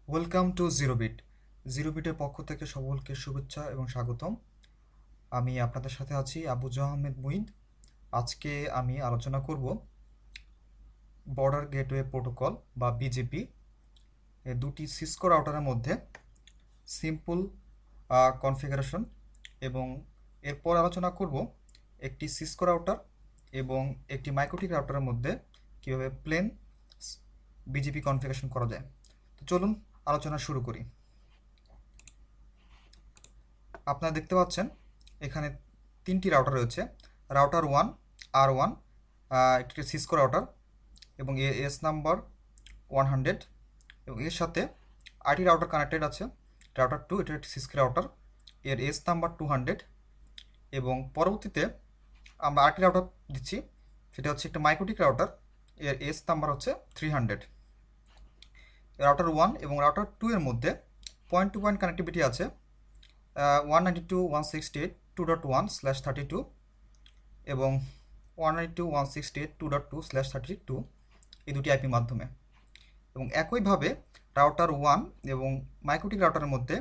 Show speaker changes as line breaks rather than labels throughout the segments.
Welcome to জিরোবিট। জিরোবিটের পক্ষ থেকে সকলকে শুভেচ্ছা এবং স্বাগতম। আমি আপনাদের সাথে আছি আবুজা আহমেদ মুইদ। আজকে আমি আলোচনা করব বর্ডার গেটওয়ে প্রোটোকল বা বিজিপি এই দুটি সিসকো রাউটারের মধ্যে সিম্পল কনফিগারেশন, এবং এরপর আলোচনা করব একটি সিসকো রাউটার এবং একটি মাইক্রোটিক রাউটারের মধ্যে কীভাবে প্লেন বিজিপি কনফিগারেশন করা যায়। তো চলুন আলোচনা শুরু করি। আপনারা দেখতে পাচ্ছেন এখানে তিনটি রাউটার রয়েছে। রাউটার 1 R1 একটি সিসকো রাউটার এবং এর এস নাম্বার 100, এবং এর সাথে আইটি রাউটার কানেক্টেড আছে। রাউটার 2 এটা একটি সিসকো রাউটার, এর এস নাম্বার 200, এবং পরবর্তীতে আমরা আইটি রাউটার দিচ্ছি, সেটা হচ্ছে একটা মাইক্রোটিক রাউটার, এর এস নাম্বার হচ্ছে 300। রাউটার 1 এবং রাউটার 2 এর মধ্যে পয়েন্ট টু পয়েন্ট কানেক্টিভিটি আছে 192.168.2.1/32 এবং 192.168.2.2/32 এই দুটি আইপি মাধ্যমে। এবং একইভাবে রাউটার 1 এবং মাইক্রোটিক রাউটারের মধ্যে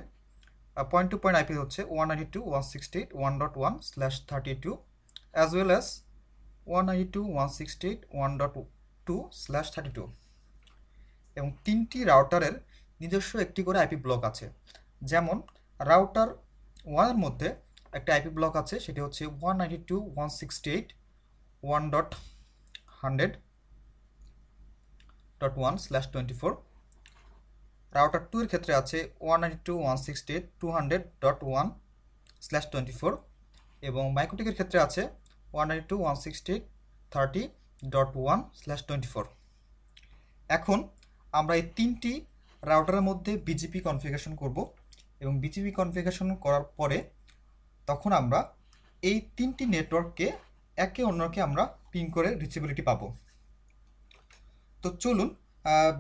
পয়েন্ট টু পয়েন্ট আইপি হচ্ছে 192.168.1.1/32 অ্যাজ ওয়েল অ্যাজ 192.168.1.2/32। এবং তিনটি রাউটারের নিজস্ব একটি করে আইপি ব্লক আছে। যেমন রাউটার 1 এর মধ্যে একটা আইপি ব্লক আছে, সেটি হচ্ছে 192.168.100.1/24। রাউটার 2 এর ক্ষেত্রে আছে 192.168.200.1/24, এবং মাইক্রোটিকের ক্ষেত্রে আছে 192.168.30.1/24। এখন আমরা এই তিনটি রাউটারের মধ্যে বিজিপি কনফিগারেশন করব, এবং বিজিপি কনফিগারেশন করার পরে তখন আমরা এই তিনটি নেটওয়ার্ককে একে অন্যকে আমরা পিং করে রিচেবিলিটি পাবো। তো চলুন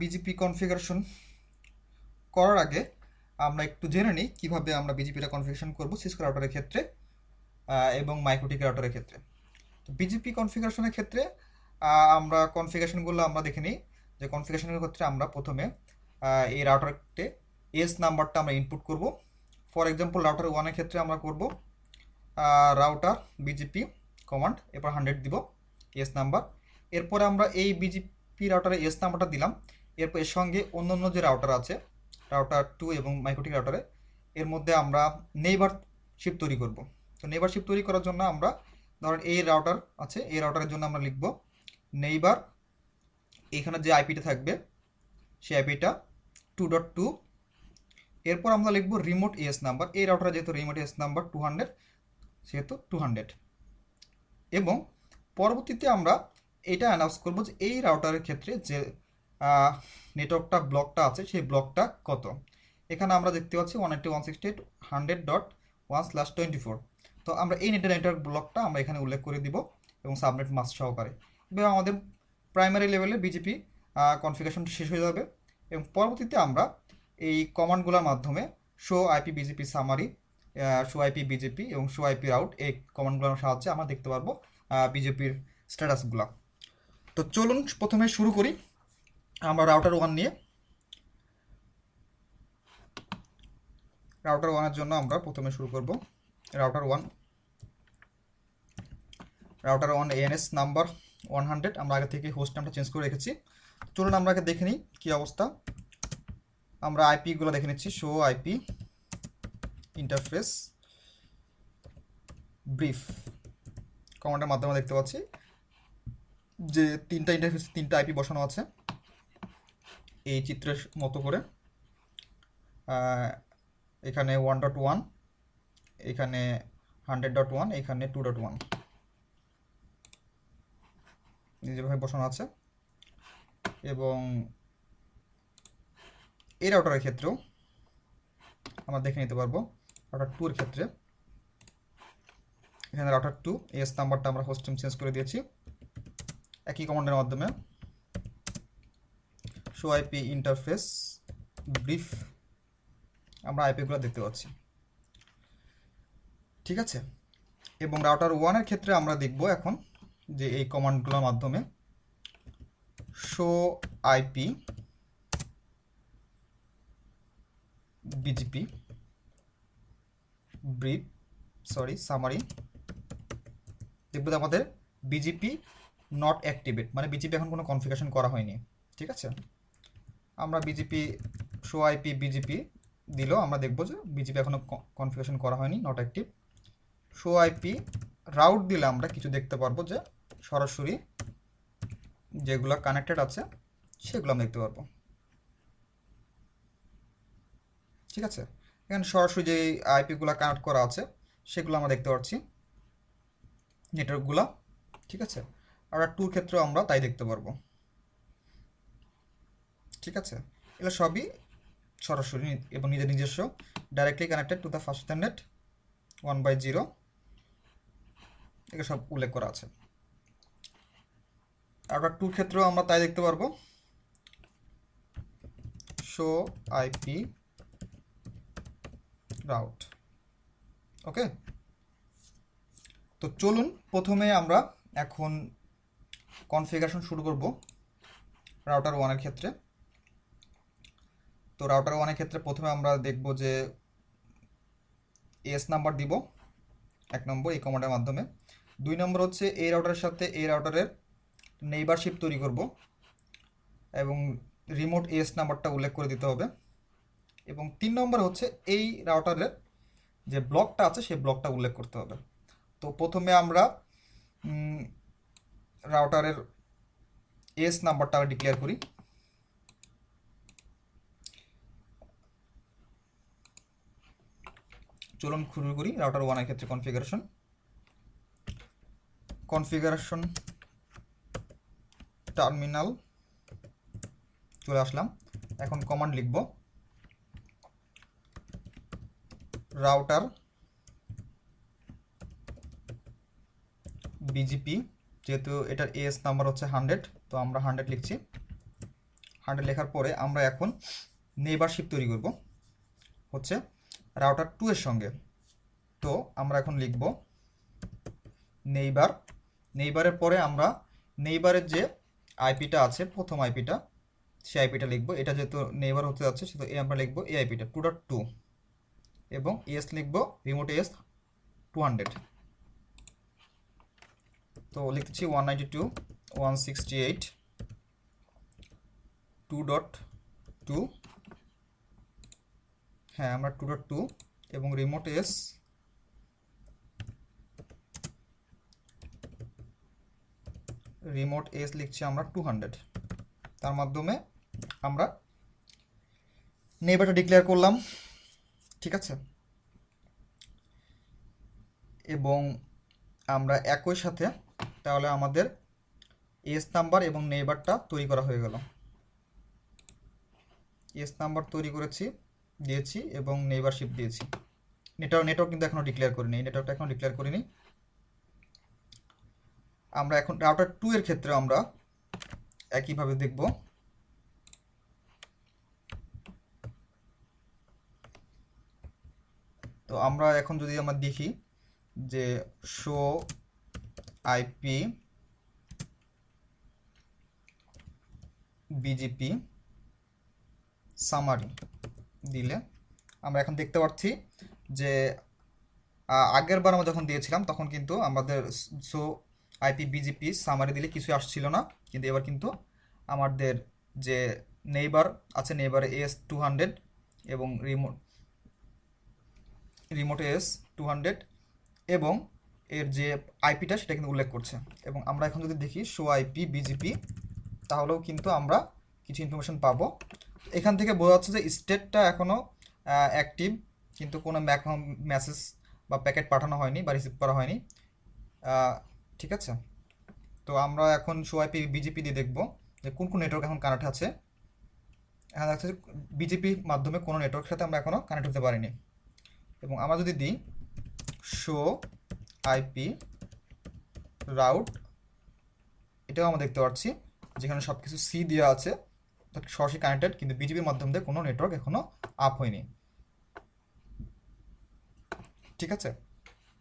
বিজিপি কনফিগারেশন করার আগে আমরা একটু জেনে নিই কীভাবে আমরা বিজিপিটা কনফিগারেশন করব সিসকো রাউটারের ক্ষেত্রে এবং মাইক্রোটিক রাউটারের ক্ষেত্রে। তো বিজিপি কনফিগারেশনের ক্ষেত্রে আমরা কনফিগারেশনগুলো আমরা দেখে নিই। যে কনফিগারেশনের ক্ষেত্রে আমরা প্রথমে এই রাউটারতে এস নাম্বারটা আমরা ইনপুট করব। ফর এক্সাম্পল রাউটার 1 এর ক্ষেত্রে আমরা করব রাউটার বিজিপি কমান্ড, এরপর 100 দিব এস নাম্বার। এরপরে আমরা এই বিজিপি রাউটারে এস নাম্বারটা দিলাম। এরপর এর সঙ্গে অন্য অন্য যে রাউটার আছে রাউটার 2 এবং মাইক্রোটিক রাউটারে, এর মধ্যে আমরা নেইবারশিপ তৈরি করব। তো নেইবারশিপ তৈরি করার জন্য আমরা ধরেন এই রাউটার আছে, এই রাউটারের জন্য আমরা লিখব নেইবার, এখানে যে আইপিটা থাকবে সেই আইপিটা 2.2। এরপর আমরা লিখব রিমোট এস নাম্বার, এই রাউটারে যেহেতু রিমোট এস নাম্বার 200 সেহেতু 200। এবং পরবর্তীতে আমরা এটা অ্যানাউন্স করব যে এই রাউটারের ক্ষেত্রে যে নেটওয়ার্কটা ব্লকটা আছে সেই ব্লকটা কত। এখানে আমরা দেখতে পাচ্ছি 192.168.100.1/24। তো আমরা এই নেটওয়ার্ক ব্লকটা আমরা এখানে উল্লেখ করে দিব এবং সাবনেট মাস্ক সহকারে, এবং আমাদের প্রাইমারি লেভেলে বিজিপি কনফিগারেশন শেষ হয়ে যাবে। এবং পরবর্তীতে আমরা এই কমান্ডগুলোর মাধ্যমে show IP BGP summary, show IP BGP এবং শো আইপি রাউট, এই কমান্ডগুলোর সাহায্যে আমরা দেখতে পারবো বিজেপির স্ট্যাটাসগুলো। তো চলুন প্রথমে শুরু করি আমরা রাউটার 1 নিয়ে। রাউটার 1 এর জন্য আমরা প্রথমে শুরু করব রাউটার 1 এএনএস নাম্বার 100। আমরা আগে থেকে হোস্ট নামটা চেঞ্জ করে রেখেছি। চলুন আমরা আগে দেখে নিই কী অবস্থা। আমরা আইপিগুলো দেখে নিচ্ছি। শো আইপি ইন্টারফেস ব্রিফ কমান্ডের মাধ্যমে দেখতে পাচ্ছি যে তিনটা ইন্টারফেস, তিনটা আইপি বসানো আছে এই চিত্রের মতো করে। এখানে 1.1, এখানে 100.1, এখানে 2.1 নিজেভাবে বসানো আছে। এবং এই রাউটারের ক্ষেত্রেও আমরা দেখে নিতে পারবো রাউটার 2 এর ক্ষেত্রে এখানে রাউটার 2 এস নাম্বারটা আমরা হোস্ট নেম চেঞ্জ করে দিয়েছি একই কমান্ডের মাধ্যমে। শো আইপি ইন্টারফেস ব্রিফ, আমরা আইপিগুলো দেখতে পাচ্ছি, ঠিক আছে। এবং রাউটার 1 এর ক্ষেত্রে আমরা দেখব এখন যে এই কমান্ডগুলোর মাধ্যমে শো আইপি বিজিপি সামারি দেখব যে আমাদের বিজিপি নট অ্যাক্টিভেট, মানে বিজিপি এখন কোনো কনফিগারেশন করা হয়নি। ঠিক আছে, আমরা বিজিপি শো আইপি বিজিপি দিলেও আমরা দেখব যে বিজিপি এখনো কনফিগারেশন করা হয়নি, not active. Show IP route দিলে আমরা কিছু দেখতে পারবো যে সরাসরি যেগুলো কানেক্টেড আছে সেগুলো আমরা দেখতে পারবো। ঠিক আছে, এখানে সরাসরি যে আইপিগুলো কানেক্ট করা আছে সেগুলো আমরা দেখতে পাচ্ছি, নেটওয়ার্কগুলো। ঠিক আছে, আর টুর ক্ষেত্রেও আমরা তাই দেখতে পারবো। ঠিক আছে, এগুলো সবই সরাসরি এবং নিজস্ব directly connected to the first ethernet 1/0, এগুলো সব উল্লেখ করা আছে। আর টুর ক্ষেত্রেও আমরা তাই দেখতে পারবো, শো আইপি রাউট। ওকে, তো চলুন প্রথমে আমরা এখন কনফিগারেশন শুরু করব রাউটার 1 এর ক্ষেত্রে। তো রাউটার 1 এর ক্ষেত্রে প্রথমে আমরা দেখব যে এস নাম্বার দিব 1 নম্বর এই কমান্ডের মাধ্যমে। 2 নম্বর হচ্ছে এই রাউটারের সাথে এই রাউটারের নেইবারশিপ তৈরি করব এবং রিমোট এস নাম্বারটা উল্লেখ করে দিতে হবে। এবং 3 নম্বর হচ্ছে এই রাউটারের যে ব্লকটা আছে সেই ব্লকটা উল্লেখ করতে হবে। তো প্রথমে আমরা রাউটারের এস নাম্বারটা ডিক্লেয়ার করি। চলুন শুরু করি রাউটার 1 এর ক্ষেত্রে কনফিগারেশন টার্মিনাল চলে আসলাম। এখন কমান্ড লিখব রাউটার বিজিপি, যেহেতু এটার এস নাম্বার হচ্ছে 100, তো আমরা 100 লিখছি। 100 লেখার পরে আমরা এখন নেইবারশিপ তৈরি করব হচ্ছে রাউটার 2 এর সঙ্গে। তো আমরা এখন লিখব নেইবারের পরে আমরা নেইবারের যে আইপিটা আছে প্রথম আইপিটা সেই আইপিটা লিখব। এটা যেহেতু নেইবার হতে যাচ্ছে সেহেতু আমরা লিখব এই আইপিটা 2.2 এবং এস লিখব রিমোট এস 200। তো লিখছি 192.168.2.2, হ্যাঁ আমরা 2.2 এবং রিমোট এস লিখছি আমরা 200। তার মাধ্যমে আমরা নেইবারটা ডিক্লেয়ার করলাম। ঠিক আছে, এবং আমরা একই সাথে তাহলে আমাদের এস নাম্বার এবং নেইবারটা তৈরি করা হয়ে গেল। এস নাম্বার তৈরি দিয়েছি এবং নেইবারশিপ দিয়েছি। নেটওয়ার্ক কিন্তু এখনো ডিক্লেয়ার করিনি, নেটওয়ার্কটা এখনো ডিক্লেয়ার করিনি। আমরা এখন রাউটার 2 এর ক্ষেত্রে আমরা একইভাবে দেখব। তো আমরা এখন যদি আমরা দেখি যে শো আইপি বিজিপি সামারি দিলে আমরা এখন দেখতে পাচ্ছি যে আগের বার আমরা যখন দিয়েছিলাম তখন কিন্তু আমাদের শো আইপি বিজিপি সামারি দিলে কিছুই আসছিল না, কিন্তু এবার কিন্তু আমাদের যে নেইবার আছে নেইবারে এস 200 এবং রিমোট এস 200 এবং এর যে আইপিটা সেটা কিন্তু উল্লেখ করছে। এবং আমরা এখন যদি দেখি শো আইপি বিজিপি তাহলেও কিন্তু আমরা কিছু ইনফরমেশন পাবো। এখান থেকে বোঝা যাচ্ছে যে স্টেটটা এখনও অ্যাক্টিভ, কিন্তু কোনো মেসেজ বা প্যাকেট পাঠানো হয়নি বা রিসিভ করা হয়নি। ঠিক আছে, তো আমরা এখন শো আইপি বিজিপি দিয়ে দেখব যে কোন কোন নেটওয়ার্ক এখন কানেক্ট আছে। এখন দেখা যাচ্ছে বিজিপি মাধ্যমে কোনো নেটওয়ার্কের সাথে আমরা এখনও কানেক্ট হতে পারিনি। এবং আমরা যদি দিই শো আইপি রাউট, এটাও আমরা দেখতে পাচ্ছি যেখানে সব কিছু সি দেওয়া আছে, সরাসরি কানেক্টেড, কিন্তু বিজিপির মাধ্যম দিয়ে কোনো নেটওয়ার্ক এখনও আপ হয়নি। ঠিক আছে,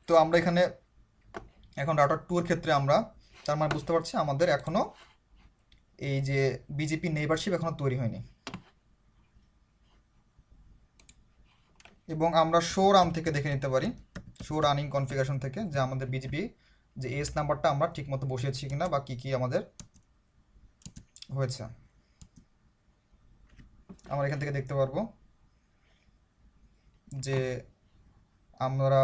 তো আমরা এখানে এখন রাউটার 2 এর ক্ষেত্রে আমরা তার মানে বুঝতে পারছি আমাদের এখনও এই যে বিজিপি নেইবারশিপ এখনও তৈরি হয়নি। এবং আমরা শো রান থেকে দেখে নিতে পারি, শো রানিং কনফিগারেশন থেকে, যে আমাদের বিজিপি যে এস নাম্বারটা আমরা ঠিকমতো বসিয়েছি কিনা বা কী কী আমাদের হয়েছে। আমরা এখান থেকে দেখতে পারবো যে আমরা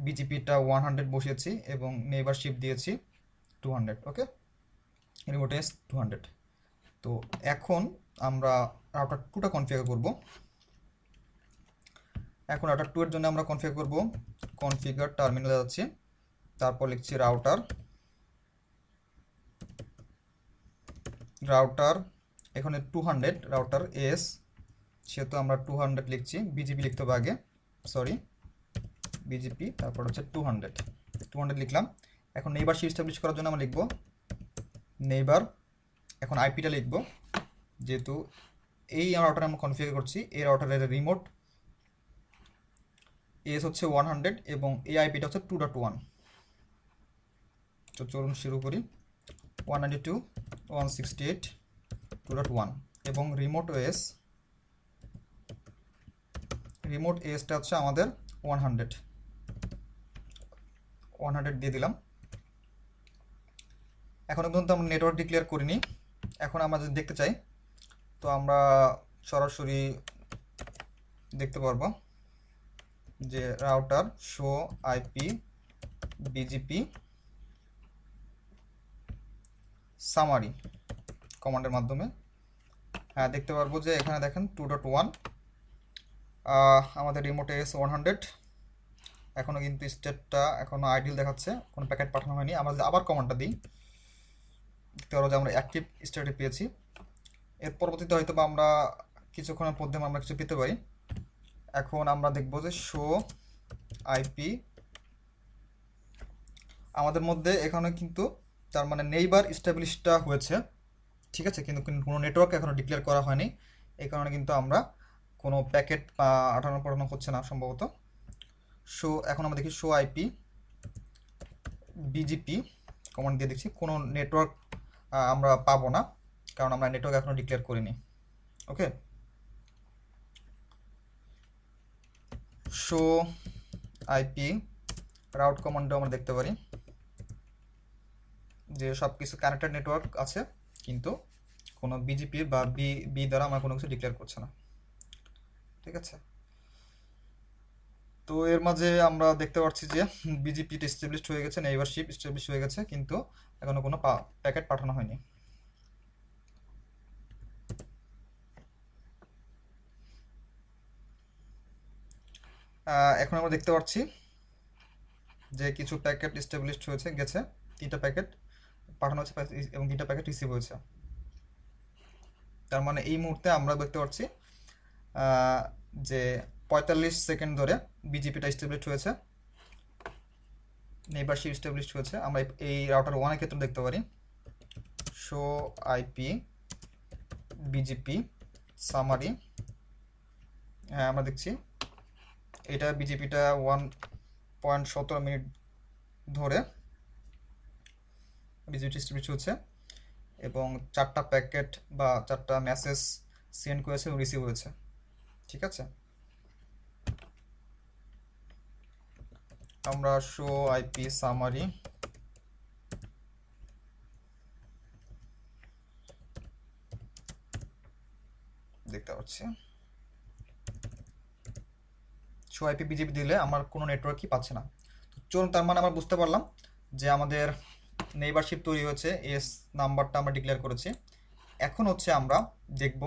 বিজিপিটা 100 বসিয়েছি এবং নেইবারশিপ দিয়েছি 200। ওকে, রিমোট এস 200। তো এখন আমরা রাউটার 2টা কনফিগার করব। এখন রাউটার 2 এর জন্য আমরা কনফিগার করব, কনফিগার টার্মিনালে যাচ্ছি, তারপর লিখছি রাউটার এখানে 200 রাউটার এস, সেহেতু আমরা 200 লিখছি, বিজিপি লিখতে হবে আগে, সরি বিজিপি, তারপর হচ্ছে 200 লিখলাম। এখন নেইবারশিপ এস্টাবলিশ করার জন্য আমরা লিখব নেইবার, এখন আইপিটা লিখব, যেহেতু এই রাউটার আমরা কনফিগার করছি, এই রাউটারের রিমোট এস হচ্ছে 100 এবং এই আইপিটা হচ্ছে 2.1। তো চলুন শুরু করি, 192.168.2.1 এবং রিমোট এসটা হচ্ছে আমাদের 100 দিয়ে দিলাম। এখনো পর্যন্ত আমরা নেটওয়ার্ক ডিক্লেয়ার করিনি। এখন আমরা যদি দেখতে চাই তো আমরা সরাসরি দেখতে পারবো যে router show IP BGP summary কমান্ডের মাধ্যমে দেখতে পারবো যে এখানে দেখেন 2.1 আমাদের রিমোট এস 100। এখনও কিন্তু স্টেটটা এখনও আইডিয়াল দেখাচ্ছে, কোনো প্যাকেট পাঠানো হয়নি। আমরা যদি আবার কমান্ডটা দিই দেখতে পারবো যে আমরা অ্যাক্টিভ স্টেটে পেয়েছি। এর পরবর্তীতে হয়তো বা আমরা কিছুক্ষণের মধ্যে আমরা কিছু পেতে পারি। এখন আমরা দেখব যে শো আইপি আমাদের মধ্যে এখানে কিন্তু তার মানে নেইবার এস্টাবলিশটা হয়েছে, ঠিক আছে, কিন্তু কোনো নেটওয়ার্ক এখনও ডিক্লেয়ার করা হয়নি। এই কারণে কিন্তু আমরা কোনো প্যাকেট পাঠানো হচ্ছে না সম্ভবত। শো এখন আমরা দেখি শো আইপি বিজিপি কমান্ড দিয়ে দেখছি কোনো নেটওয়ার্ক আমরা পাবো না, কারণ আমরা নেটওয়ার্ক এখনও ডিক্লেয়ার করিনি। ওকে, শো আইপি রাউট কমান্ডে আমরা দেখতে পারি যে সব কিছু কানেক্টেড নেটওয়ার্ক আছে, কিন্তু কোনো বিজিপি বা বি দ্বারা আমরা কোনো কিছু ডিক্লেয়ার করছে না, ঠিক আছে। তো এর মাঝে আমরা দেখতে পাচ্ছি যে বিজিপি এস্টাবলিশড হয়ে গেছে, নেইবারশিপ এস্টাবলিশ হয়ে গেছে, কিন্তু এখনো কোনো প্যাকেট পাঠানো হয়নি। এখন আমরা দেখতে পাচ্ছি যে কিছু প্যাকেট এস্টাবলিশড হয়েছে গেছে, 3টা প্যাকেট পাঠানো হয়েছে এবং 3টা প্যাকেট রিসিভ হয়েছে। তার মানে এই মুহূর্তে আমরা দেখতে পাচ্ছি যে 45 সেকেন্ড ধরে বিজিপিটা এস্টাবলিশড হয়েছে, নেইবারশিপ এস্টাবলিশড হয়েছে। আমরা এই রাউটার 1-এর ক্ষেত্রে দেখতে পারি শো আইপি বিজিপি সামারি, হ্যাঁ আমরা দেখছি এটা বিজিপিটা 1.17 মিনিট ধরে বিজিপি এস্টাবলিশড হচ্ছে এবং 4টা প্যাকেট বা 4টা মেসেজ সেন্ড করেছে এবং রিসিভ হয়েছে, ঠিক আছে। আমরা শো আইপি সামারি দেখতে পাচ্ছি, শো আইপি বিজিপি দিলে আমার কোনো নেটওয়ার্কই পাচ্ছে না। চলুন, তার মানে আমরা বুঝতে পারলাম যে আমাদের নেইবারশিপ তৈরি হয়েছে, এস নাম্বারটা আমরা ডিক্লেয়ার করেছি। এখন হচ্ছে আমরা দেখব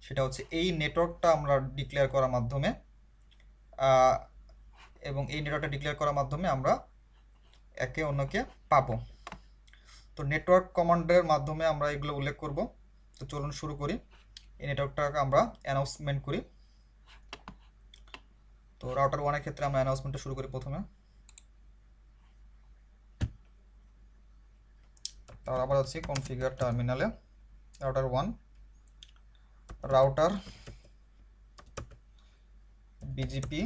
সেটা হচ্ছে এই নেটওয়ার্কটা আমরা ডিক্লেয়ার করার মাধ্যমে এবং এই নেটওয়ার্কটা ডিক্লেয়ার করার মাধ্যমে আমরা একে অন্যকে পাবো। তো নেটওয়ার্ক কমান্ডের মাধ্যমে আমরা এগুলো উল্লেখ করব। তো চলুন শুরু করি, এই নেটওয়ার্কটাকে আমরা অ্যানাউন্সমেন্ট করি। তো রাউটার 1-এর ক্ষেত্রে আমরা অ্যানাউন্সমেন্টটা শুরু করি প্রথমে। তারপর আবার হচ্ছে কনফিগার টার্মিনালে রাউটার 1 রাউটার বিজিপি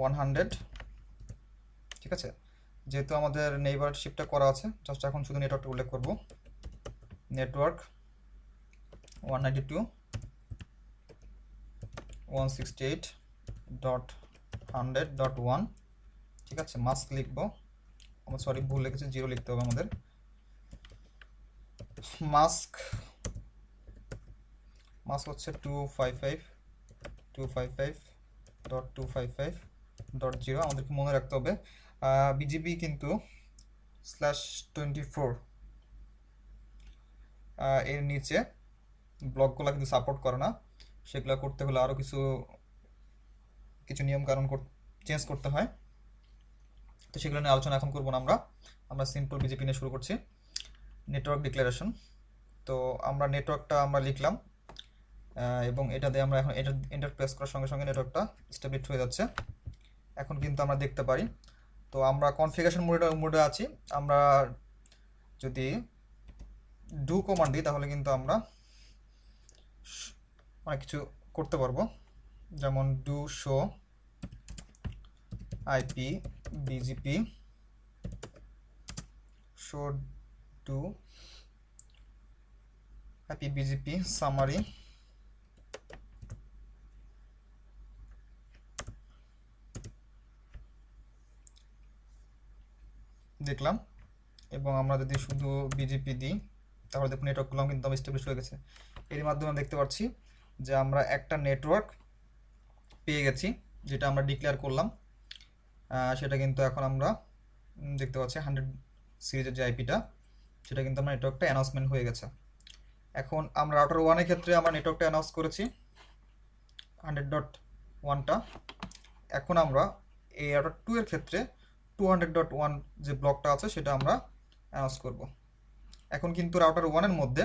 100, ঠিক আছে। যেহেতু আমাদের নেইবারশিপটা করা আছে, জাস্ট এখন শুধু নেটওয়ার্কটা উল্লেখ করব, নেটওয়ার্ক 192.168 ডট 100.1, ঠিক আছে। মাস্ক লিখবো, আমরা সরি ভুল লিখেছি, 0 লিখতে হবে আমাদের। মাস্ক হচ্ছে 255.255.0 আমাদেরকে মনে রাখতে হবে। বিজিবি কিন্তু /24 এর নিচে ব্লকগুলো কিন্তু সাপোর্ট করে না, সেগুলো করতে হলে আরও কিছু নিয়ম কানুন চেঞ্জ করতে হয়। তো সেগুলো নিয়ে আলোচনা এখন করবো না আমরা সিম্পল বিজেপি নিয়ে শুরু করছি। Network declaration. তো আমরা নেটওয়ার্কটা আমরা লিখলাম এবং এটা দিয়ে আমরা এখন এন্টার প্রেস করার সঙ্গে সঙ্গে নেটওয়ার্কটা স্টেবলিশ হয়ে যাচ্ছে। এখন কিন্তু আমরা দেখতে পারি, তো আমরা কনফিগারেশন মোডে আছি। আমরা যদি ডু কমান্ড দিই তাহলে কিন্তু আমরা অনেক কিছু করতে পারবো, যেমন do show IP BGP, show do IP BGP summary, দেখলাম। এবং আমরা যদি শুধু বিজিপি দিই তাহলে দেখুন নেটওয়ার্কগুলো কিন্তু এস্টাবলিশ হয়ে গেছে। এর মাধ্যমে দেখতে পাচ্ছি যে আমরা একটা নেটওয়ার্ক পেয়ে গেছি, যেটা আমরা ডিক্লেয়ার করলাম। সেটা কিন্তু এখন আমরা দেখতে পাচ্ছি 100 সিরিজের যে আইপিটা, সেটা কিন্তু আমরা নেটওয়ার্কটা অ্যানাউন্সমেন্ট হয়ে গেছে। এখন আমরা রাউটার 1-এর ক্ষেত্রে আমরা নেটওয়ার্কটা অ্যানাউন্স করেছি 100.1টা। এখন আমরা এই রাউটার 2-এর ক্ষেত্রে 200.1 যে ব্লকটা আছে সেটা আমরা অ্যানাউন্স করব। এখন কিন্তু রাউটার 1-এর মধ্যে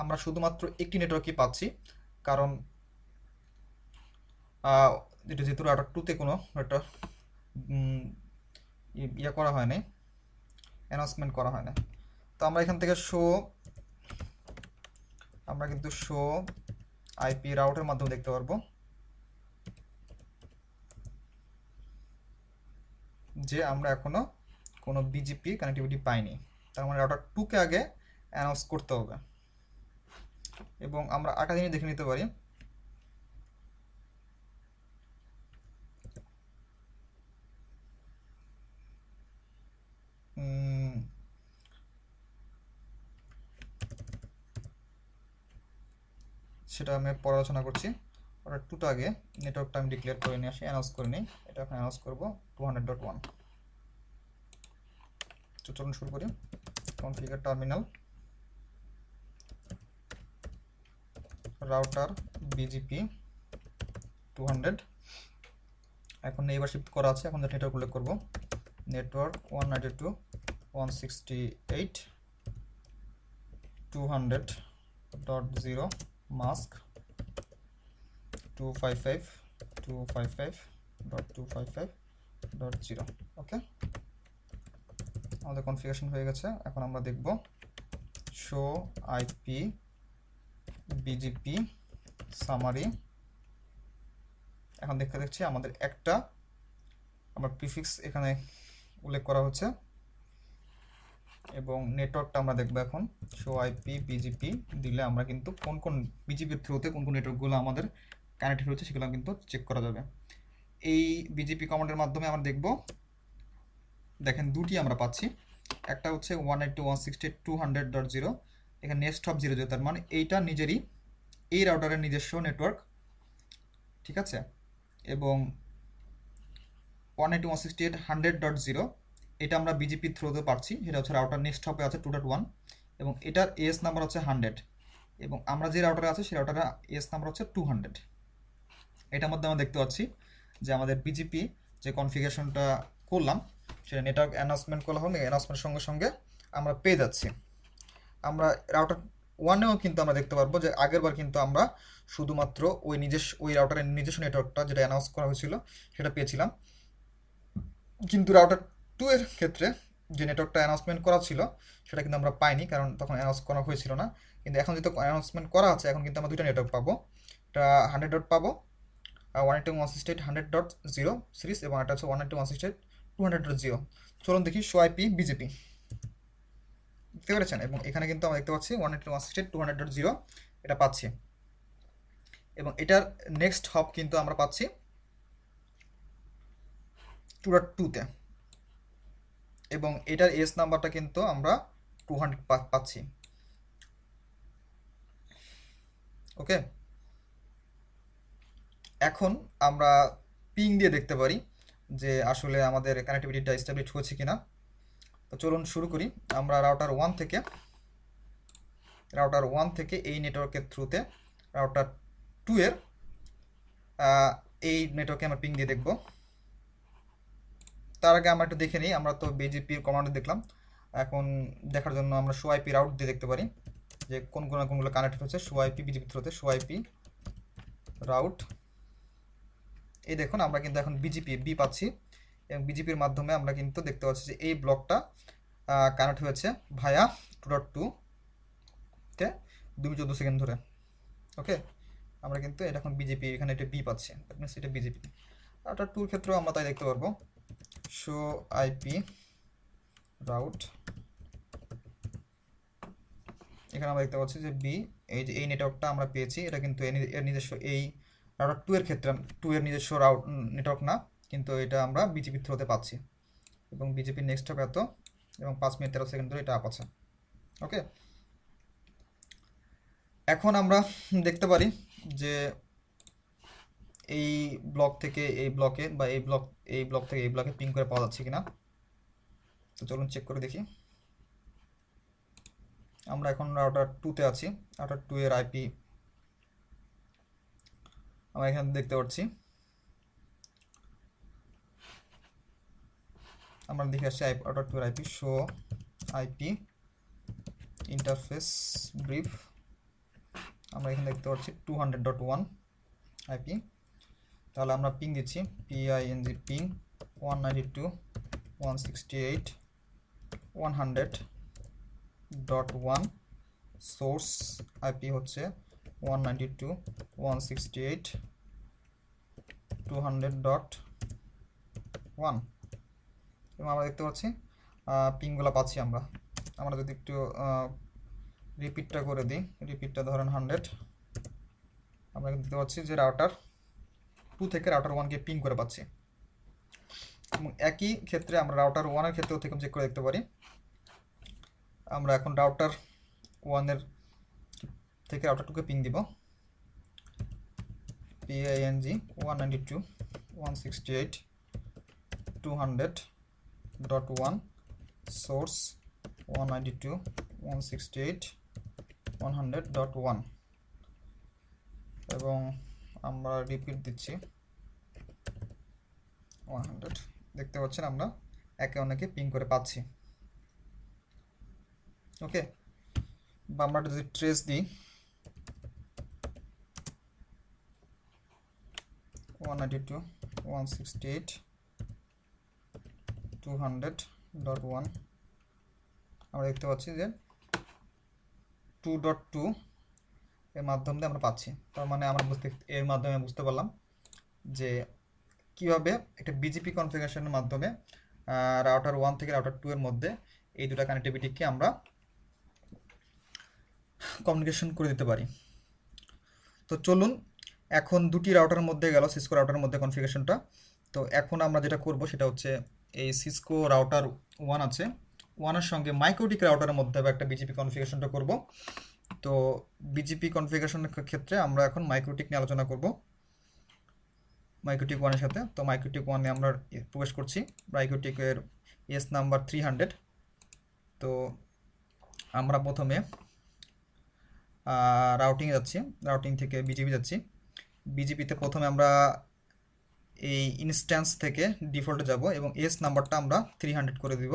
আমরা শুধুমাত্র একটি নেটওয়ার্কই পাচ্ছি, কারণ এটা যেহেতু রাউটার 2-তে কোনো একটা ইয়ে করা হয় নাই, অ্যানাউন্সমেন্ট করা হয় না। তো আমরা এখান থেকে আমরা কিন্তু শো আইপি রাউটের মাধ্যমে দেখতে পারবো যে আমরা এখনো কোনো বিজিপি কানেক্টিভিটি পাইনি। তার মানে রাউটার 2-কে আগে অ্যানাউন্স করতে হবে। এবং আমরা আরেকটা জিনিস দেখে নিতে পারি, সেটা আমি পরে আলোচনা করছি। রাউটার 2টা আগে নেটওয়ার্কটা আমি ডিক্লেয়ার করে নিয়ে আসি, অ্যানাউন্স করে নিই। এটা এখন অ্যানাউন্স করবো 200.1। তো চলুন শুরু করি। Configure terminal, router BGP 200। এখন নেইবার শিফট করা আছে, এখন নেটওয়ার্ক উল্লেখ করবো। Network 192.168.200.0 mask 255.255.255.0। ওকে, আমাদের কনফিগারেশন হয়ে গেছে। এখন আমরা দেখব শো আইপি বিজিপি সামারি। এখন দেখছি আমাদের একটা আমরা প্রিফিক্স এখানে উল্লেখ করা হচ্ছে, এবং নেটওয়ার্কটা আমরা দেখবো। এখন শো আইপি বিজিপি দিলে আমরা কিন্তু কোন কোন বিজিপির থ্রুতে কোন কোন নেটওয়ার্কগুলো আমাদের কানেক্টেড হচ্ছে সেগুলো কিন্তু চেক করা যাবে। এই বিজিপি কমান্ডের মাধ্যমে আমরা দেখব, দেখেন দুটি আমরা পাচ্ছি। একটা হচ্ছে 192.168.200.0, এখানে নেক্সট অফ 00, তার মানে এইটা নিজেরই এই রাউটারের নিজস্ব নেটওয়ার্ক, ঠিক আছে। এবং 192.168.100.0 এটা আমরা বিজিপি থ্রুতে পাচ্ছি, সেটা হচ্ছে রাউটার নেক্সট হপে আছে 2.1, এবং এটার এস নাম্বার হচ্ছে 100, এবং আমরা যে রাউটারে আছে সেই রাউটারের এস নাম্বার হচ্ছে 200। এটার মধ্যে আমরা দেখতে পাচ্ছি যে আমাদের বিজিপি যে কনফিগারেশনটা করলাম সেটা নেটওয়ার্ক অ্যানাউন্সমেন্ট করলাম, অ্যানাউন্সমেন্টের সঙ্গে সঙ্গে আমরা পেয়ে যাচ্ছি। আমরা রাউটার 1-এও কিন্তু আমরা দেখতে পারবো যে আগেরবার কিন্তু আমরা শুধুমাত্র ওই রাউটারের নিজস্ব নেটওয়ার্কটা যেটা অ্যানাউন্স করা হয়েছিল সেটা পেয়েছিলাম, কিন্তু রাউটার 2-এর ক্ষেত্রে যে নেটওয়ার্কটা অ্যানাউন্সমেন্ট করা ছিল সেটা কিন্তু আমরা পাইনি, কারণ তখন অ্যানাউন্স করা হয়েছিল না। কিন্তু এখন যেহেতু অ্যানাউন্সমেন্ট করা আছে, এখন কিন্তু আমরা দুইটা নেটওয়ার্ক পাবো। একটা 100 পাবো 192.168.100.0 সিরিজ, এবং একটা হচ্ছে 192.168.200.0। চলুন দেখি শো আইপি বিজেপি, দেখতে পেরেছেন। এবং এখানে কিন্তু আমরা দেখতে পাচ্ছি 192.168.200.0 এটা পাচ্ছি, এবং এটার নেক্সট হপ কিন্তু আমরা পাচ্ছি 2.2-তে, এবং এটার এস নাম্বারটা কিন্তু আমরা 200 পাচ্ছি। ওকে, এখন আমরা পিং দিয়ে দেখতে পারি যে আসলে আমাদের কানেক্টিভিটিটা এস্টাবলিশ হয়েছে কিনা। তো চলুন শুরু করি। আমরা রাউটার ওয়ান থেকে এই নেটওয়ার্কের থ্রুতে রাউটার 2 এর এই নেটওয়ার্কে আমরা পিং দিয়ে দেখব। তার আগে আমরা একটু দেখে নিই, আমরা তো বিজিপির কমান্ড দেখলাম, এখন দেখার জন্য আমরা শো আইপি রাউট দিয়ে দেখতে পারি যে কোনগুলো কানেক্টেড হচ্ছে শো আইপি বিজিপি থ্রুতে। শো আইপি রাউট, এই দেখুন আমরা কিন্তু এখন বিজিপি বি পাচ্ছি, এবং বিজিপির মাধ্যমে আমরা কিন্তু দেখতে পাচ্ছি যে এই ব্লকটা কানেক্ট হয়েছে ভায়া 2.2-তে 2:14 ধরে। ওকে, আমরা কিন্তু এটা এখন বিজেপি, এখানে একটা বি পাচ্ছি, দ্যাট মিনস এটা বিজেপি। রাউটার 2 ক্ষেত্রেও আমরা তাই দেখতে পারবো, শো আইপি রাউট, এখানে আমরা দেখতে পাচ্ছি যে বি, এই যে এই নেটওয়ার্কটা আমরা পেয়েছি, এটা কিন্তু এর নিজস্ব, এই রাউটার 2 এর ক্ষেত্রে 2 এর নিজস্ব নেটওয়ার্ক না, কিন্তু এটা আমরা বিজেপি থ্রুতে পাচ্ছি, এবং বিজেপির নেক্সট হবে এত, এবং 5 মিনিট 13 সেকেন্ড ধরে এটা আপ আছে। ওকে, এখন আমরা দেখতে পারি যে এই ব্লক থেকে এই ব্লকে, বা এই ব্লক থেকে এই ব্লকে পিং করে পাওয়া যাচ্ছে কিনা। তো চলুন চেক করে দেখি। আমরা এখন রাউটার 2-তে আছি, রাউটার 2 এর আইপি আমরা এখানে দেখতে পাচ্ছি। আমরা দেখে আসছি রাউটার 2 এর IP, show IP interface brief, আমরা এখানে দেখতে পাচ্ছি 200.1 আইপি। তাহলে আমরা পিং দিচ্ছি পিআইএনজি পিং 192.168.100.1, সোর্স আইপি হচ্ছে 192.168.200.1, এবং আমরা দেখতে পাচ্ছি পিংগুলো পাচ্ছি আমরা। আমরা যদি একটু রিপিটটা করে দিই, রিপিটটা ধরেন 100, আমরা দেখতে পাচ্ছি যে রাউটার 2 থেকে রাউটার 1-কে পিং করে পাচ্ছি। এবং একই ক্ষেত্রে আমরা রাউটার 1-এর ক্ষেত্রেও থেকে চেক করে দেখতে পারি। আমরা এখন রাউটার 1-এর থেকে রাউটার 2-কে পিং দিব, পিআইএনজি 192.168.200.1, সোর্স 192.168.100.1, এবং আমরা রিপিট দিচ্ছি 100। দেখতে পাচ্ছেন আমরা একে অন্যকে পিং করে পাচ্ছি। ওকে, বা আমরা যদি ট্রেস দিই 192.168.200.1, আমরা দেখতে পাচ্ছি যে 2.2 এর মাধ্যমে আমরা পাচ্ছি। তার মানে আমরা এর মাধ্যমে বুঝতে পারলাম যে কিভাবে একটা বিজিপি কনফিগারেশনের মাধ্যমে রাউটার 1 থেকে রাউটার 2 এর মধ্যে এই দুটো কানেক্টিভিটিকে আমরা কমিউনিকেশন করে দিতে পারি। তো চলুন, এখন দুটি রাউটারের মধ্যে গেল, সিসকো রাউটারের মধ্যে কনফিগারেশনটা। তো এখন আমরা যেটা করব সেটা হচ্ছে এই সিসকো রাউটার 1 আছে, 1-এর সঙ্গে মাইক্রোটিক রাউটারের মধ্যে একটা বিজিপি কনফিগারেশনটা করব। তো বিজিপি কনফিগারেশনের ক্ষেত্রে আমরা এখন মাইক্রোটিক নিয়ে আলোচনা করব, মাইক্রোটিক 1-এর সাথে। তো মাইক্রোটিক 1-এ আমরা প্রবেশ করছি, মাইক্রোটিকের এস নাম্বার 300। তো আমরা প্রথমে রাউটিংয়ে যাচ্ছি, রাউটিং থেকে বিজিপি যাচ্ছি। বিজিপিতে প্রথমে আমরা এই ইনস্ট্যান্স থেকে ডিফল্টে যাব, এবং এস নাম্বারটা আমরা 300 করে দিব,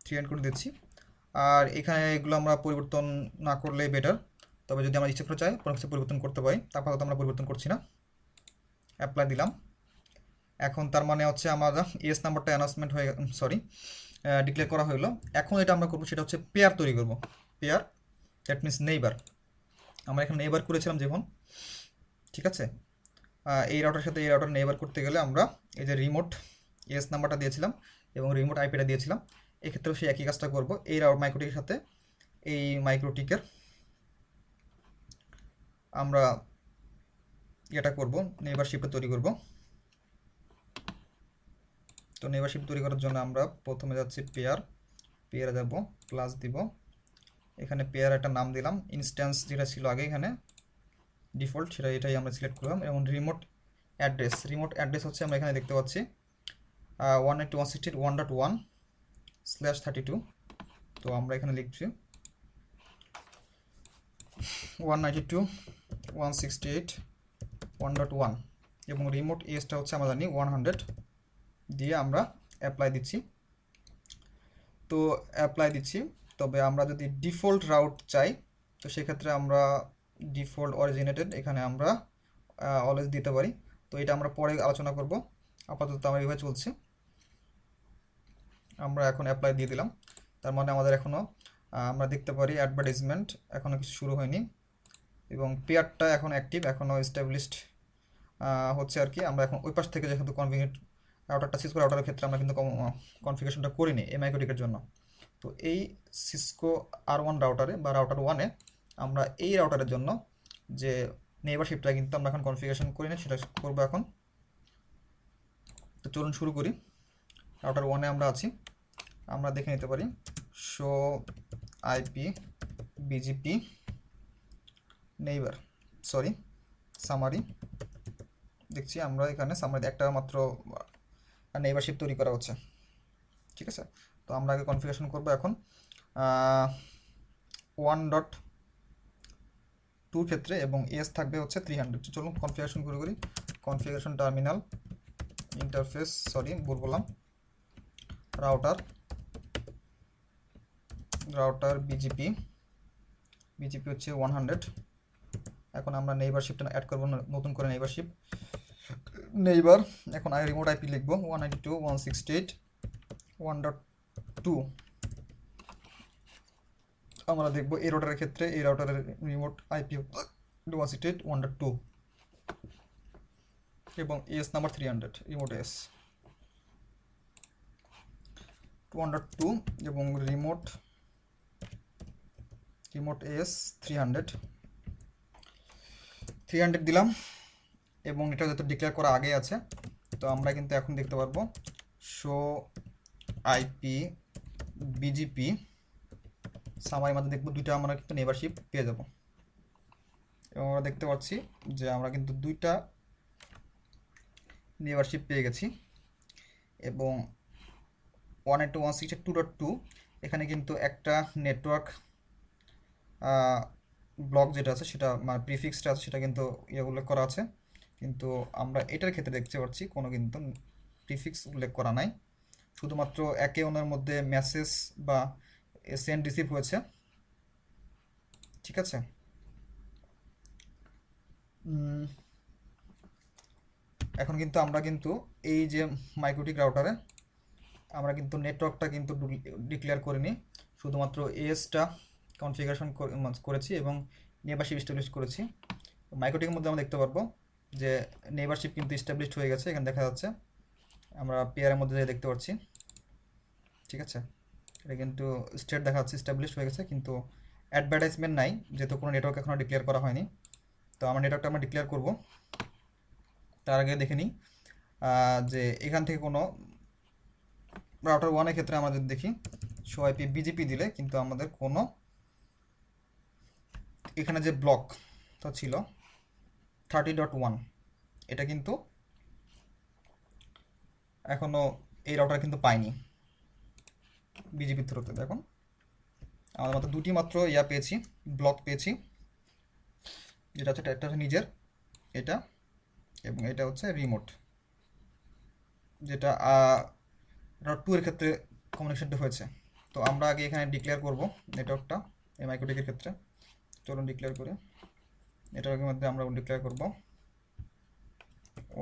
300 করে দিচ্ছি। আর এখানে এগুলো আমরা পরিবর্তন না করলেই বেটার, তবে যদি আমরা ইচ্ছে করে চাই কোনো কিছু পরিবর্তন করতে পারি, তারপর আমরা পরিবর্তন করছি না। অ্যাপ্লাই দিলাম। এখন তার মানে হচ্ছে আমরা এস নাম্বারটা অ্যানাউন্সমেন্ট হয়ে, সরি, ডিক্লেয়ার করা হলো। এখন এটা আমরা করবো সেটা হচ্ছে পেয়ার তৈরি করব, পেয়ার, দ্যাট মিনস নেইবার। আমরা এখানে নেইবার করেছিলাম যেমন, ঠিক আছে। এই রাউটার সাথে এই রাউটার নেইবার করতে গেলে আমরা এই যে রিমোট এস নাম্বারটা দিয়েছিলাম এবং রিমোট আইপিটা দিয়েছিলাম, এক্ষেত্রেও সেই একই কাজটা করব। এই মাইক্রোটিকের সাথে এই মাইক্রোটিকের আমরা এটা করব, নেইবারশিপটা তৈরি করব। তো নেইবারশিপ তৈরি করার জন্য আমরা প্রথমে যাচ্ছি পেয়ারে যাব, প্লাস দিব, এখানে পেয়ার একটা নাম দিলাম, ইনস্ট্যান্স যেটা ছিল আগে এখানে ডিফল্ট এটাই আমরা সিলেক্ট করলাম। এবং রিমোট অ্যাড্রেস হচ্ছে আমরা এখানে দেখতে পাচ্ছি 192.168.1.1/32। তো আমরা এখানে লিখছি 192.168.1.1 এবং রিমোট এসটা হচ্ছে আমরা জানি 100 দিয়ে আমরা অ্যাপ্লাই দিচ্ছি। তো অ্যাপ্লাই দিচ্ছি, তবে আমরা যদি ডিফল্ট রাউট চাই তো সেক্ষেত্রে আমরা ডিফল্ট অরিজিনেটেড এখানে আমরা অলওয়েজ দিতে পারি। তো এটা আমরা পরে আলোচনা করব, আপাতত আমরা এইভাবে চলছি। আমরা এখন অ্যাপ্লাই দিয়ে দিলাম, তার মানে আমাদের এখনও আমরা দেখতে পারি অ্যাডভার্টাইজমেন্ট এখনও কিছু শুরু হয়নি এবং পেয়ারটা এখন অ্যাক্টিভ, এখনও এস্টাবলিশড হচ্ছে আর কি। আমরা এখন ওই পাশ থেকে যেহেতু কনফিগার রাউটারটা সিসকো রাউটারের ক্ষেত্রে আমরা কিন্তু কনফিগারেশনটা করিনি এমআইকোটিকের জন্য। তো এই সিসকো R1 রাউটারে বা রাউটার 1-এ আমরা এই রাউটারের জন্য যে নেইবারশিপটা কিন্তু আমরা এখন কনফিগারেশন করি না, সেটা করবো এখন। তো চলুন শুরু করি। রাউটার 1-এ আমরা আছি, আমরা দেখে নিতে পারি শো আইপি বিজিপি সামারি দেখছি আমরা এখানে সামারি একটা মাত্র নেইবারশিপ তৈরি করা হচ্ছে, ঠিক আছে। তো আমরা আগে কনফিগারেশন করবো এখন 1.2 ক্ষেত্রে এবং এস থাকবে হচ্ছে 300। চলুন কনফিগারেশন শুরু করি। কনফিগারেশন টার্মিনাল ইন্টারফেস বললাম রাউটার বিজিপি হচ্ছে 100। এখন আমরা নেইবারশিপটা অ্যাড করবো, নতুন করে নেইবার এখন রিমোট আইপি লিখবো 192.168.1.2। আমরা দেখবো এই রাউটারের ক্ষেত্রে এই রাউটারের রিমোট আইপি 168.1.2 এবং এস নাম্বার 300, রিমোট এস 1.2 এবং রিমোট এস 300 দিলাম এবং এটা যত ডিক্লেয়ার করা আগে আছে। তো আমরা কিন্তু এখন দেখতে পারবো শো আইপি বিজিপি সামারির মধ্যে দেখবো দুইটা আমরা কিন্তু নেইবারশিপ পেয়ে যাব এবং আমরা দেখতে পাচ্ছি যে আমরা কিন্তু দুইটা নেইবারশিপ পেয়ে গেছি। এবং 192.168.2.2 এখানে কিন্তু একটা নেটওয়ার্ক ব্লক যেটা আছে সেটা মানে প্রিফিক্সটা আছে সেটা কিন্তু উল্লেখ করা আছে, কিন্তু আমরা এটার ক্ষেত্রে দেখতে পাচ্ছি কোনো কিন্তু প্রিফিক্স উল্লেখ করা নাই, শুধুমাত্র একে অন্যের মধ্যে মেসেজ বা সেন্ড রিসিভ হয়েছে, ঠিক আছে। এখন কিন্তু আমরা কিন্তু এই যে মাইক্রোটিক রাউটারে আমরা কিন্তু নেটওয়ার্কটা কিন্তু ডিক্লেয়ার করিনি, শুধুমাত্র এসটা কনফিগারেশন করেছি এবং নেইবারশিপ এস্টাবলিশ করেছি। মাইক্রোটিকের মধ্যে আমরা দেখতে পারবো যে নেইবারশিপ কিন্তু এস্টাবলিশড হয়ে গেছে, এখানে দেখা যাচ্ছে আমরা পেয়ারের মধ্যে দেখতে পাচ্ছি, ঠিক আছে। এটা কিন্তু স্টেট দেখা যাচ্ছে এস্টাবলিশড হয়ে গেছে, কিন্তু অ্যাডভার্টাইজমেন্ট নাই যেহেতু কোনো নেটওয়ার্ক এখনও ডিক্লেয়ার করা হয়নি। তো আমার নেটওয়ার্কটা আমরা ডিক্লেয়ার করব, তার আগে দেখে নিই যে এখান থেকে কোনো রাউটার 1-এর ক্ষেত্রে আমাদের দেখি শো আইপি বিজিপি দিলে কিন্তু আমাদের কোনো এখানে যে ব্লকটা ছিল 30.1 এটা কিন্তু এখনও এই রাউটার কিন্তু পাইনি বিজিপির থ্রুতে। দেখুন আমাদের মাত্র দুটি মাত্র পেয়েছি, ব্লক পেয়েছি, যেটা হচ্ছে একটা হচ্ছে নিজের এটা এবং এটা হচ্ছে রিমোট, যেটা রাউটার 2 এর ক্ষেত্রে কমিউনিকেশনটা হয়েছে। তো আমরা আগে এখানে ডিক্লেয়ার করব নেটওয়ার্কটা মাইক্রোটিকের ক্ষেত্রে। চলুন ডিক্লেয়ার করি। নেটওয়ার্কের মধ্যে আমরা ডিক্লেয়ার করব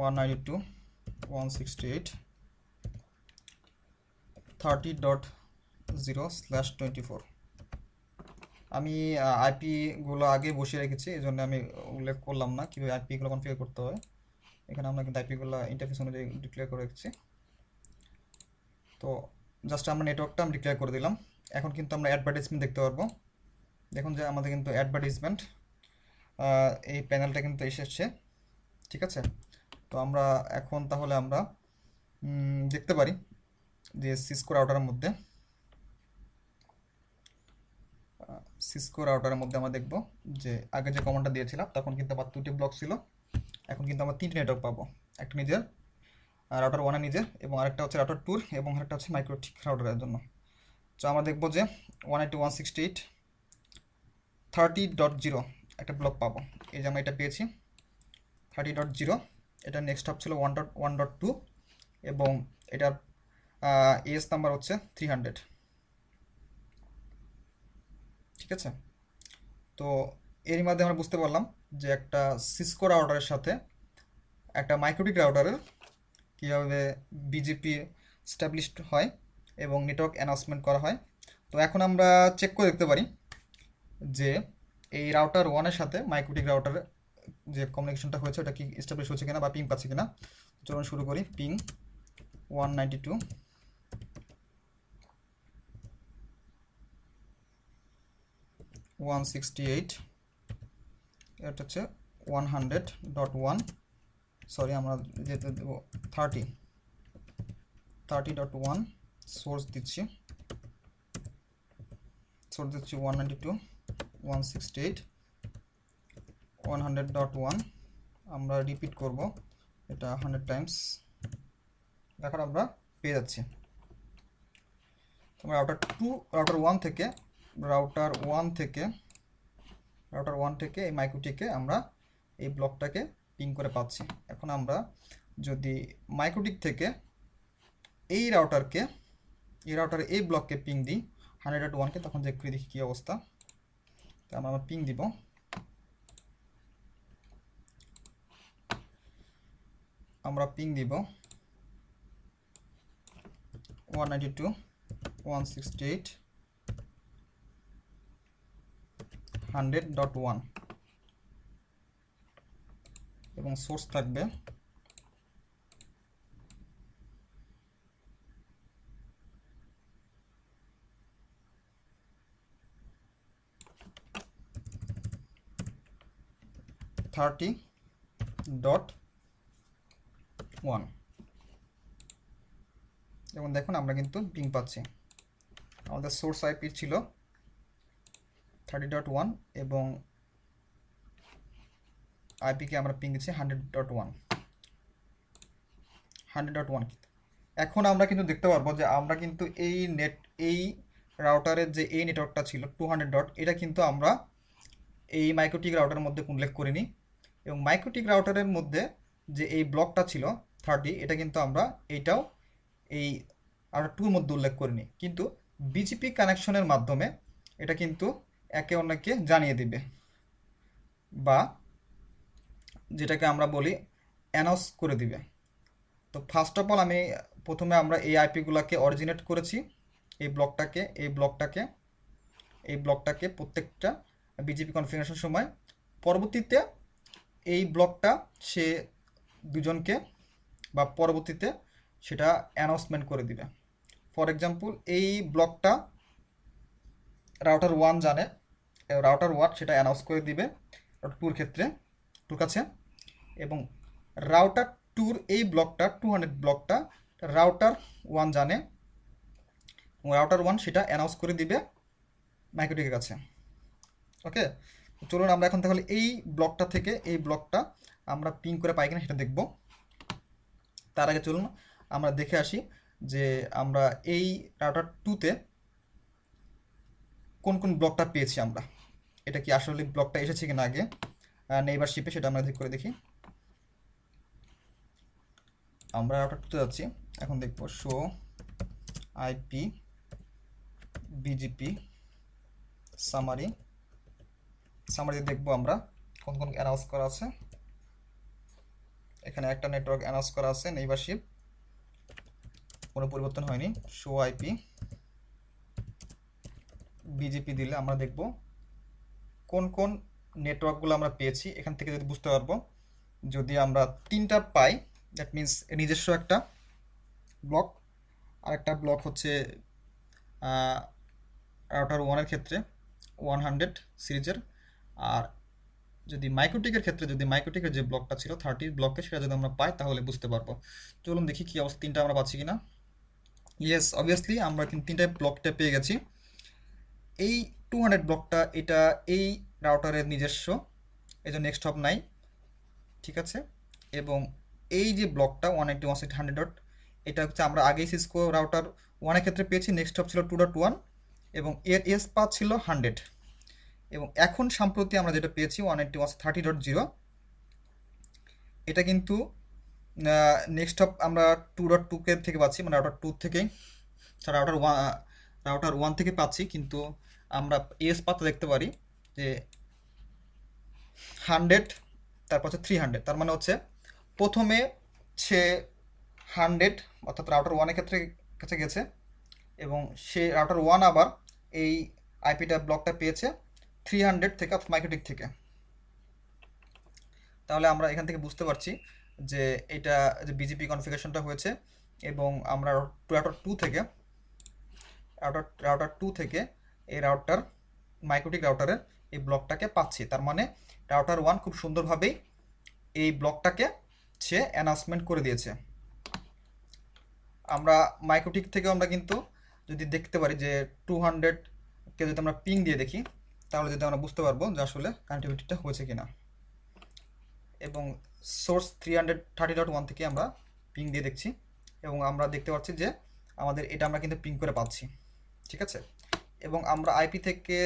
192.168.30.0/24। আমি আইপিগুলো আগে বসিয়ে রেখেছি, এই জন্য আমি উল্লেখ করলাম না কীভাবে আইপিগুলো কনফিগার করতে হয়। এখানে আমরা কিন্তু আইপিগুলো ইন্টারফেস অনুযায়ী ডিক্লেয়ার করে রেখেছি। তো জাস্ট আমরা নেটওয়ার্কটা আমি ডিক্লেয়ার করে দিলাম। এখন কিন্তু আমরা অ্যাডভার্টাইজমেন্ট দেখতে পারবো। দেখুন যে আমাদের কিন্তু অ্যাডভার্টাইজমেন্ট এই প্যানেলটা কিন্তু এসেছে, ঠিক আছে। তো আমরা এখন তাহলে আমরা দেখতে পারি যে সিসকো রাউটারের মধ্যে আমরা দেখব যে আগে যে কমান্ডটা দিয়েছিলাম তখন কিন্তু আমার 2টি ব্লক ছিল, এখন কিন্তু আমরা 3টি নেটওয়ার্ক পাবো। একটা নিজের রাউটার 1 এর নিজের, এবং আরেকটা হচ্ছে রাউটার 2 এবং আরেকটা হচ্ছে মাইক্রোটিক রাউটারের জন্য। তো আমরা দেখব যে 192.168.30.0 একটা ব্লক পাবো। এই যে আমরা এটা পেয়েছি 30.0। এটা নেক্সট হপ ছিল 1.1.2 এবং এটার এস নাম্বার হচ্ছে 300। ঠিক আছে, তো এরই মধ্যে আমরা বুঝতে পারলাম যে একটা সিসকো রাউটারের সাথে একটা মাইক্রোটিক রাউটারের কীভাবে বিজিপি স্টাবলিশড হয় এবং নেটওয়ার্ক অ্যানাউন্সমেন্ট করা হয়। তো এখন আমরা চেক করে দেখতে পারি যে এই রাউটার 1-এর সাথে মাইক্রোটিক রাউটারের যে কমিউনিকেশনটা হয়েছে ওটা কি এস্টাবলিশ হচ্ছে কিনা বা পিং পাচ্ছে কিনা। চলুন শুরু করি। পিং 192, এটা হচ্ছে 100.1, সরি আমরা যেতে দেবো 30.1। সোর্স দিচ্ছি 192.168.100.1। আমরা রিপিট করব এটা 100 টাইমস, দেখো আমরা পেয়ে যাচ্ছি। আমরা রাউটার 1 থেকে এই মাইক্রোটিকে আমরা এই ব্লকটাকে পিং করে পাচ্ছি। এখন আমরা যদি মাইক্রোটিক থেকে এই রাউটারে এই ব্লককে পিং দিই 100.1-কে, তখন দেখি কী অবস্থা। তো আমরা পিং দিব, আমরা পিং দিব 192.168.100.1 এবং সোর্স থাকবে 30.1 এবং দেখুন আমরা কিন্তু পিং পাচ্ছি। আমাদের সোর্স আইপি ছিল 30.1 এবং আইপিকে আমরা পিং দিচ্ছি 100.1। এখন আমরা কিন্তু দেখতে পারবো যে আমরা কিন্তু এই রাউটারের যে এই নেটওয়ার্কটা ছিল 200 এটা কিন্তু আমরা এই মাইক্রোটিক রাউটারের মধ্যে উল্লেখ করিনি, এবং মাইক্রোটিক রাউটারের মধ্যে যে এই ব্লকটা ছিল 30 এটা কিন্তু আমরা এইটাও এই রাউটার 2-এর মধ্যে উল্লেখ করিনি, কিন্তু বিজিপি কানেকশনের মাধ্যমে এটা কিন্তু একে অন্যকে জানিয়ে দিবে, বা যেটাকে আমরা বলি অ্যানাউন্স করে দিবে। তো ফার্স্ট অফ অল প্রথমে আমরা এই আইপিগুলোকে অরিজিনেট করেছি, এই ব্লকটাকে প্রত্যেকটা বিজিপি কনফিগারেশন সময়। পরবর্তীতে এই ব্লকটা সে দুজনকে বা পরবর্তীতে সেটা অ্যানাউন্সমেন্ট করে দিবে। ফর এক্সাম্পল এই ব্লকটা রাউটার 1 জানে, রাউটার 1 সেটা অ্যানাউন্স করে দিবে রাউটার 2-এর ক্ষেত্রে, ঠিক আছে। এবং রাউটার 2-র এই ব্লকটা 200 ব্লকটা রাউটার 1 জানে, রাউটার 1 সেটা অ্যানাউন্স করে দিবে মাইক্রোটিকের কাছে। ওকে, চলুন আমরা এখন তাহলে এই ব্লকটা থেকে এই ব্লকটা আমরা পিং করে পাই কিনা সেটা দেখব। তার আগে চলুন আমরা দেখে আসি যে আমরা এই রাউটার 2-তে কোন কোন ব্লকটা পেয়েছি আমরা, এটা কি আসলে ব্লকটা এসেছে কিনা আগে নেইবারশিপে, সেটা আমরা করে দেখি। আমরা রাউটার 2-তে যাচ্ছি, এখন দেখব শো আইপি বিজিপি সামারি দেখব আমরা কোন কোন অ্যানাউন্স করা আছে। এখানে একটা নেটওয়ার্ক অ্যানাউন্স করা আছে নেইবারশিপ, কোনো পরিবর্তন হয়নি। শো আইপি বিজিপি দিলে আমরা দেখব কোন কোন নেটওয়ার্কগুলো আমরা পেয়েছি। এখান থেকে যদি বুঝতে পারবো, যদি আমরা 3টা পাই দ্যাট মিন্স নিজস্ব একটা ব্লক, আর একটা ব্লক হচ্ছে রাউটার 1-এর ক্ষেত্রে 100 সিরিজের, আর যদি মাইক্রোটিকের ক্ষেত্রে যদি মাইক্রোটিকের যে ব্লকটা ছিল 30 ব্লকে সেটা যদি আমরা পাই তাহলে বুঝতে পারবো। চলুন দেখি কি অবস্থা, 3টা আমরা পাচ্ছি কিনা। ইয়েস, অবভিয়াসলি আমরা কিন্তু তিনটা ব্লকটা পেয়ে গেছি। এই 200 ব্লকটা এটা এই রাউটারের নিজস্ব, এই জন্য নেক্সট হপ নাই, ঠিক আছে। এবং এই যে ব্লকটা 192.168.100 এটা হচ্ছে আমরা আগেই সিসকো রাউটার ওয়ানের ক্ষেত্রে পেয়েছি, নেক্সট হপ ছিল 2.1 এবং এর এস পাথ ছিল 100। এবং এখন সম্প্রতি আমরা যেটা পেয়েছি 192.130.0, এটা কিন্তু নেক্সট হপ আমরা 2.2 থেকে পাচ্ছি, মানে রাউটার 2 থেকেই, রাউটার ওয়ান থেকে পাচ্ছি। কিন্তু আমরা এস পাথটা দেখতে পারি যে 100, তারপর হচ্ছে 300, তার মানে হচ্ছে প্রথমে সে 100 অর্থাৎ রাউটার ওয়ানের ক্ষেত্রে কাছে গেছে, এবং সে রাউটার ওয়ান আবার এই আইপিটা ব্লকটা পেয়েছে 300 থেকে অর্থাৎ মাইক্রোটিক থেকে। তাহলে আমরা এখান থেকে বুঝতে পারছি যে এটা যে বিজিপি কনফিগারেশনটা হয়েছে, এবং আমরা রাউটার টু থেকে এই মাইক্রোটিক রাউটারের এই ব্লকটাকে পাচ্ছি। তার মানে রাউটার ওয়ান খুব সুন্দরভাবেই এই ব্লকটাকে সে অ্যানাউন্সমেন্ট করে দিয়েছে। আমরা মাইক্রোটিক থেকেও আমরা কিন্তু যদি দেখতে পারি যে 200কে যদি আমরা পিং দিয়ে দেখি, তাহলে যদি আমরা বুঝতে পারবো যে আসলে কানেক্টিভিটিটা হয়েছে কিনা। এবং সোর্স 330.1 থেকে আমরা পিং দিয়ে দেখছি, এবং আমরা দেখতে পাচ্ছি যে আমাদের এটা আমরা কিন্তু পিং করে পাচ্ছি, ঠিক আছে। এবং আমরা আইপি থেকে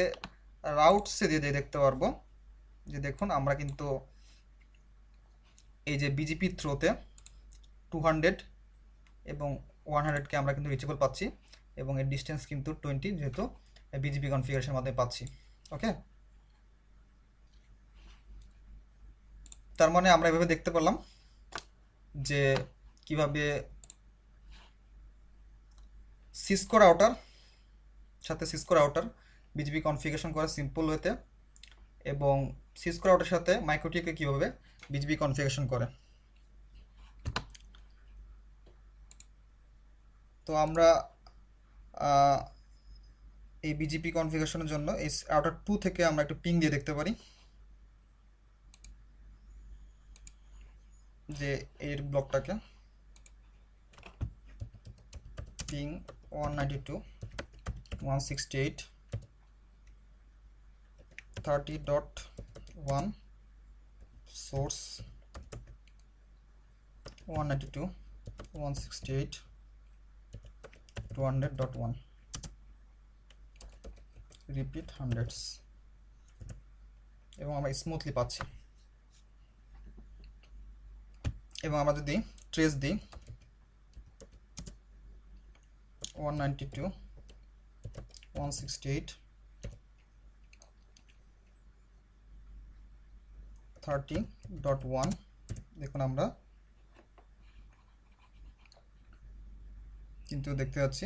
রাউটসে দিয়ে দেখতে পারবো যে দেখুন আমরা কিন্তু এই যে বিজিপি থ্রোতে 200 এবং 100কে আমরা কিন্তু রিচেবল পাচ্ছি, এবং এর ডিস্টেন্স কিন্তু 20, যেহেতু বিজিপি কনফিগারেশনের মাধ্যমে পাচ্ছি। ওকে, তার মানে আমরা এভাবে দেখতে পেলাম যে কিভাবে সিসকো রাউটার বিজিপি কনফিগারেশন করা সিম্পল ওয়েতে, এবং সিসকো রাউটারের সাথে মাইক্রোটিকে কিভাবে বিজিপি কনফিগারেশন করে। তো আমরা এই বিজিপি কনফিগারেশনের জন্য এই রাউটার 2 থেকে আমরা একটু পিং দিয়ে দেখতে পারি যে এর ব্লকটাকে পিং 192.168.30.1 সোর্স 192.168.200.1 রিপিট হান্ড্রেডস, এবং আমরা স্মুথলি পাচ্ছি। এবং আমরা যদি ট্রেস দিই 192.168.30.1, দেখুন আমরা কিন্তু দেখতে পাচ্ছি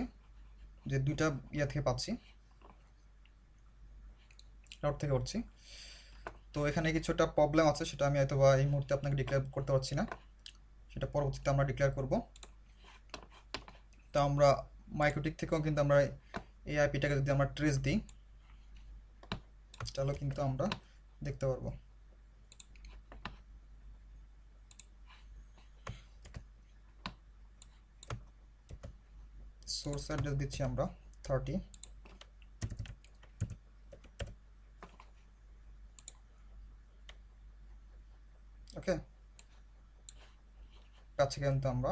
যে দুইটা ইয়া থেকে পাচ্ছি, রাউট থেকে করছি। তো এখানে কিছুটা প্রবলেম আছে, সেটা আমি হয়তো বা এই মুহূর্তে আপনাকে ডিক্লেয়ার করতে পারছি না, সেটা পরবর্তীতে আমরা ডিক্লেয়ার করব। তো আমরা মাইক্রোটিক থেকেও কিন্তু আমরা এই আইপিটাকে যদি আমরা ট্রেস দিই, তাহলে কিন্তু আমরা দেখতে পারবো। সোর্স অ্যাড্রেস দিচ্ছি আমরা 30, ওকে, পাচ্ছি কিন্তু আমরা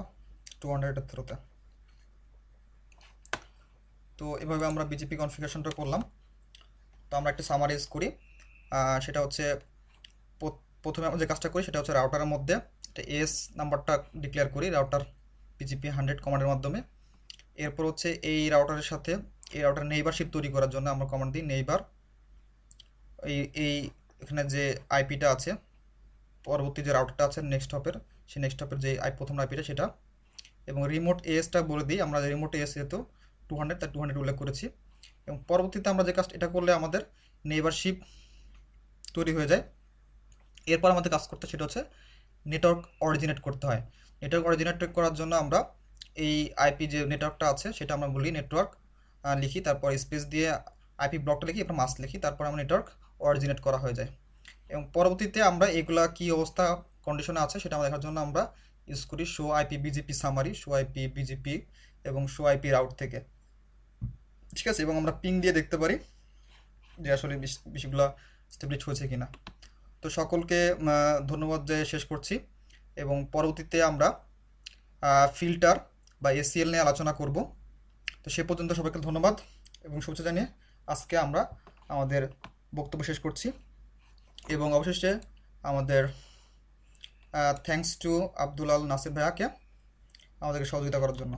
200-এর থ্রুতে। তো এভাবে আমরা বিজিপি কনফিগারেশনটা করলাম। তো আমরা একটা সামারাইজ করি, সেটা হচ্ছে প্রথমে আমরা যে কাজটা করি সেটা হচ্ছে রাউটারের মধ্যে একটা এস নাম্বারটা ডিক্লেয়ার করি রাউটার বিজিপি 100 কমান্ডের মাধ্যমে। এরপর হচ্ছে এই রাউটারের সাথে এই রাউটার নেইবারশিপ তৈরি করার জন্য আমরা কমান্ড দিই নেইবার। এই এখানে যে আইপিটা আছে, পরবর্তী যে রাউটারটা আছে নেক্সট হপের, সেই নেক্সট হপের যে প্রথম আইপিটা সেটা, এবং রিমোট এসটা বলে দিই আমরা, রিমোট এস যেহেতু 200 তাই 200 উল্লেখ করেছি। এবং পরবর্তীতে আমরা যে কাজটা এটা করলে আমাদের নেইবারশিপ তৈরি হয়ে যায়। এরপর আমাদের কাজ করতে সেটা হচ্ছে নেটওয়ার্ক অরিজিনেট করতে হয়। নেটওয়ার্ক অরিজিনেট করার জন্য আমরা এই আইপি যে নেটওয়ার্কটা আছে সেটা আমরা বলি নেটওয়ার্ক লিখি, তারপর স্পেস দিয়ে আইপি ব্লকটা লিখি, এরপর মাস্ক লিখি, তারপর আমরা নেটওয়ার্ক অরিজিনেট করা হয়ে যায়। এবং পরবর্তীতে আমরা এগুলা কি অবস্থা কন্ডিশনে আছে সেটা দেখার জন্য আমরা ইউজ করি show IP BGP summary, show IP BGP এবং শো আইপি রাউট থেকে, ঠিক আছে। এবং আমরা পিং দিয়ে দেখতে পারি যে আসলে বিষয়গুলো স্টেবলিশ হয়েছে কিনা। তো সকলকে ধন্যবাদ যে শেষ করছি, এবং পরবর্তীতে আমরা ফিল্টার বা এসিএল নিয়ে আলোচনা করব। তো সে পর্যন্ত সবাইকে ধন্যবাদ এবং শুভেচ্ছা জানিয়ে আজকে আমরা আমাদের বক্তব্য শেষ করছি। এবং অবশেষে আমাদের থ্যাঙ্কস টু আব্দুল আল নাসির ভাইয়াকে আমাদেরকে সহযোগিতা করার জন্য।